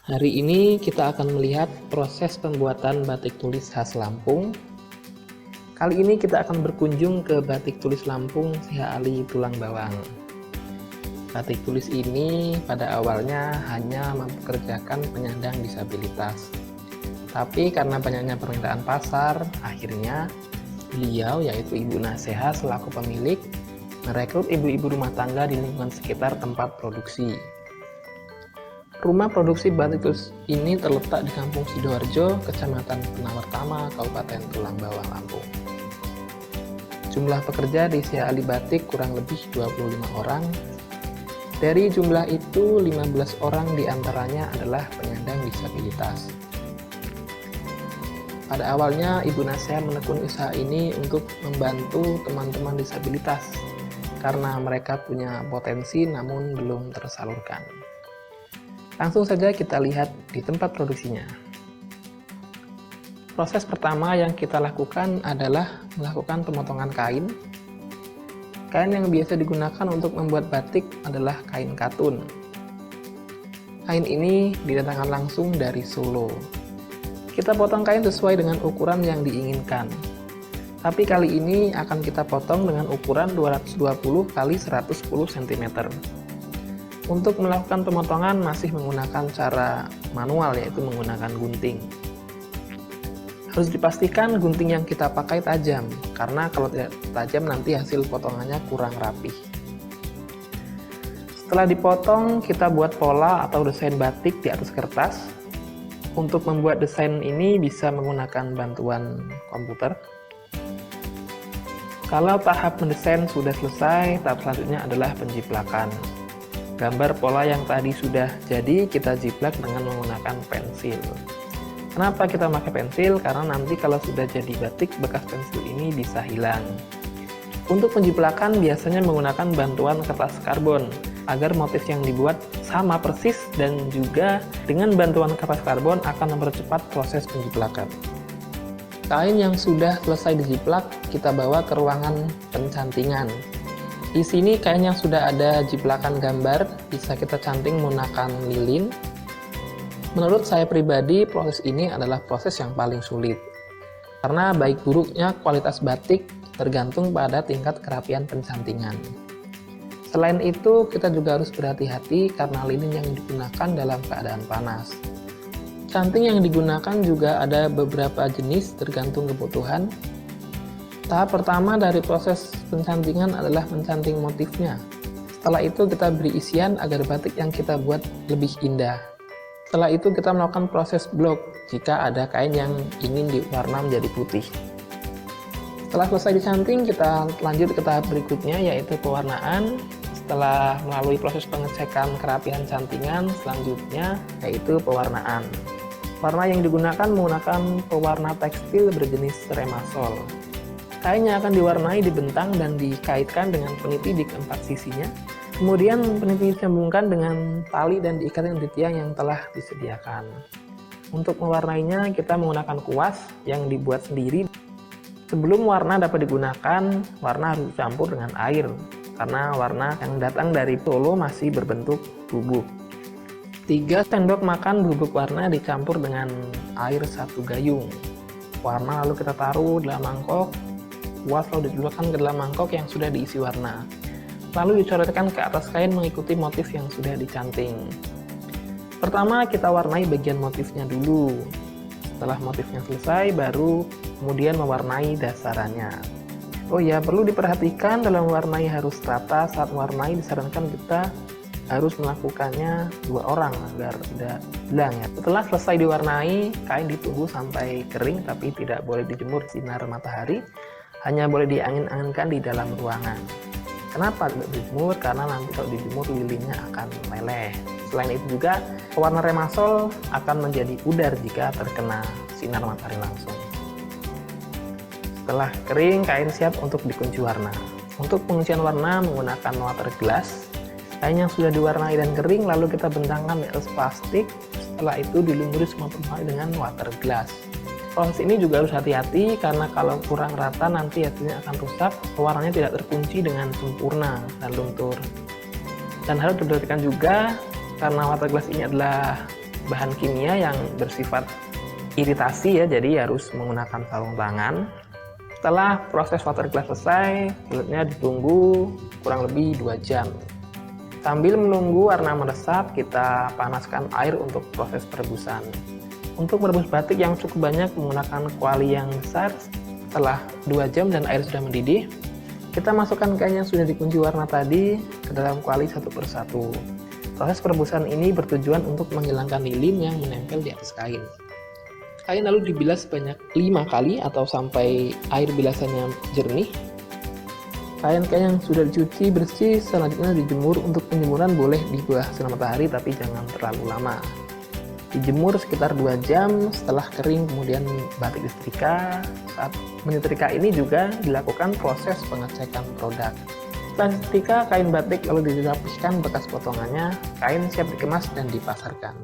Hari ini kita akan melihat proses pembuatan batik tulis khas Lampung. Kali ini kita akan berkunjung ke batik tulis Lampung Syekh Ali Tulang Bawang. Batik tulis ini pada awalnya hanya mempekerjakan penyandang disabilitas. Tapi karena banyaknya permintaan pasar, akhirnya beliau yaitu Ibu Naseha selaku pemilik merekrut ibu-ibu rumah tangga di lingkungan sekitar tempat produksi. Rumah produksi batik tulis ini terletak di Kampung Sidoarjo, Kecamatan Penawartama, Kabupaten Tulang Bawang, Lampung. Jumlah pekerja di Syekh Ali Batik kurang lebih 25 orang. Dari jumlah itu, 15 orang diantaranya adalah penyandang disabilitas. Pada awalnya, Ibu Naseha menekuni usaha ini untuk membantu teman-teman disabilitas karena mereka punya potensi namun belum tersalurkan. Langsung saja kita lihat di tempat produksinya. Proses pertama yang kita lakukan adalah melakukan pemotongan kain. Kain yang biasa digunakan untuk membuat batik adalah kain katun. Kain ini didatangkan langsung dari Solo. Kita potong kain sesuai dengan ukuran yang diinginkan. Tapi kali ini akan kita potong dengan ukuran 220 x 110 cm. Untuk melakukan pemotongan masih menggunakan cara manual, yaitu menggunakan gunting. Harus dipastikan gunting yang kita pakai tajam, karena kalau tidak tajam nanti hasil potongannya kurang rapih. Setelah dipotong, kita buat pola atau desain batik di atas kertas. Untuk membuat desain ini bisa menggunakan bantuan komputer. Kalau tahap mendesain sudah selesai, tahap selanjutnya adalah penjiplakan. Gambar pola yang tadi sudah jadi kita jiplak dengan menggunakan pensil. Kenapa kita pakai pensil? Karena nanti kalau sudah jadi batik, bekas pensil ini bisa hilang. Untuk penjiplakan biasanya menggunakan bantuan kertas karbon, agar motif yang dibuat sama persis dan juga dengan bantuan kertas karbon akan mempercepat proses penjiplakan. Kain yang sudah selesai dijiplak kita bawa ke ruangan pencantingan. Di sini kain yang sudah ada jiplakan gambar bisa kita canting menggunakan lilin. Menurut saya pribadi, proses ini adalah proses yang paling sulit. Karena baik buruknya kualitas batik tergantung pada tingkat kerapian pencantingan. Selain itu, kita juga harus berhati-hati karena lilin yang digunakan dalam keadaan panas. Canting yang digunakan juga ada beberapa jenis tergantung kebutuhan. Tahap pertama dari proses pencantingan adalah mencanting motifnya. Setelah itu kita beri isian agar batik yang kita buat lebih indah. Setelah itu kita melakukan proses blok jika ada kain yang ingin diwarna menjadi putih. Setelah selesai dicanting, kita lanjut ke tahap berikutnya yaitu pewarnaan. Setelah melalui proses pengecekan kerapihan cantingan, selanjutnya yaitu pewarnaan. Warna yang digunakan menggunakan pewarna tekstil berjenis remasol. Kain yang akan diwarnai dibentang dan dikaitkan dengan peniti di keempat sisinya. Kemudian peniti disambungkan dengan tali dan diikat dengan tiang yang telah disediakan. Untuk mewarnainya kita menggunakan kuas yang dibuat sendiri. Sebelum warna dapat digunakan, warna harus dicampur dengan air karena warna yang datang dari Solo masih berbentuk bubuk. 3 sendok makan bubuk warna dicampur dengan air 1 gayung. Warna lalu kita taruh dalam mangkok. Kuas lalu dicelupkan ke dalam mangkok yang sudah diisi warna. Lalu dicoretkan ke atas kain mengikuti motif yang sudah dicanting. Pertama kita warnai bagian motifnya dulu. Setelah motifnya selesai, baru kemudian mewarnai dasarannya. Oh ya, perlu diperhatikan dalam mewarnai harus rata. Saat mewarnai disarankan kita harus melakukannya 2 orang agar tidak hilang ya. Setelah selesai diwarnai, kain ditunggu sampai kering tapi tidak boleh dijemur sinar matahari, hanya boleh diangin-anginkan di dalam ruangan. Kenapa tidak dijemur? Karena nanti kalau dijemur lilinnya akan meleleh. Selain itu juga, pewarna remasol akan menjadi pudar jika terkena sinar matahari langsung. Setelah kering, kain siap untuk dikunci warna. Untuk penguncian warna menggunakan water glass. Kain yang sudah diwarnai dan kering lalu kita bentangkan di atas plastik. Setelah itu dilumuri semua permukaan dengan water glass. Proses ini juga harus hati-hati karena kalau kurang rata nanti hasilnya akan rusak, warnanya tidak terkunci dengan sempurna dan luntur. Dan harus diperhatikan juga karena water glass ini adalah bahan kimia yang bersifat iritasi ya, jadi harus menggunakan sarung tangan. Setelah proses water glass selesai, selanjutnya ditunggu kurang lebih 2 jam. Sambil menunggu warna meresap, kita panaskan air untuk proses perebusan. Untuk merebus batik yang cukup banyak menggunakan kuali yang besar, setelah 2 jam dan air sudah mendidih, kita masukkan kain yang sudah dikunci warna tadi ke dalam kuali satu persatu. Proses perebusan ini bertujuan untuk menghilangkan lilin yang menempel di atas kain. Kain lalu dibilas sebanyak 5 kali atau sampai air bilasannya jernih. Kain-kain yang sudah dicuci bersih selanjutnya dijemur. Untuk penjemuran boleh di bawah sinar matahari tapi jangan terlalu lama. Dijemur sekitar 2 jam, setelah kering kemudian batik disetrika. Saat menyetrika ini juga dilakukan proses pengecekan produk. Setelah setrika kain batik lalu dirapihkan bekas potongannya, kain siap dikemas dan dipasarkan.